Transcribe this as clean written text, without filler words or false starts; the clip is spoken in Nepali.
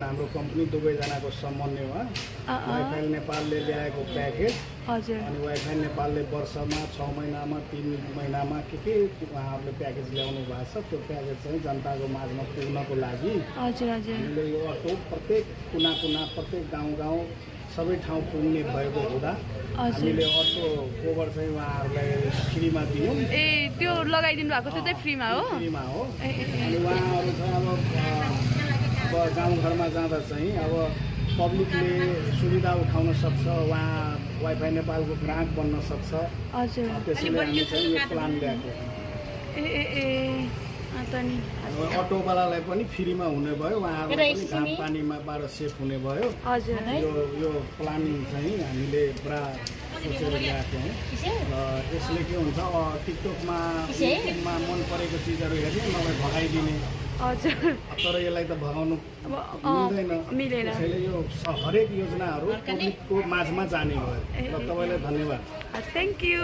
हाम्रो कम्पनी दुवैजनाको समन्वयमा वाइफाई नेपालले ल्याएको प्याकेज हजुर अनि वाइफाई नेपालले वर्षमा 6 महिनामा 3 महिनामा के उहाँहरूले प्याकेज ल्याउनु भएको छ। त्यो प्याकेज चाहिँ जनताको माझमा पुग्नको लागि हजुर हजुर हामीले यो अटो प्रत्येक कुना कुना प्रत्येक गाउँ सबै ठाउँ पुग्ने भएको हुँदा हामीले अटो कोभर चाहिँ उहाँहरूलाई फ्रीमा दियौँ। ए त्यो लगाइदिनु भएको त्यो चाहिँ फ्रीमा हो? फ्रीमा हो। अनि उहाँहरू चाहिँ अब गाउँघरमा जाँदा चाहिँ अब पब्लिकले सुविधा उठाउन सक्छ, उहाँ वाइफाई नेपालको ग्राहक बन्न सक्छ। हजुर त्यसैले हामी चाहिँ यो प्लान ल्याएको। अटोवालालाई पनि फ्रीमा हुने भयो, उहाँहरूलाई पनि घाम पानीमाबाट सेफ हुने भयो। हजुर यो प्लानिङ चाहिँ हामीले पुरा सोचेर ल्याएको हौँ। र यसले के हुन्छ, टिकटकमा युट्युबमा मन परेको चिजहरू हेर्ने नभए भगाइदिने। हजुर तर यसलाई त भगाउनु मिल्दैन। त्यसैले यो हरेक योजनाहरू पब्लिकको माझमा जाने भयो। र तपाईँलाई धन्यवाद। Thank you.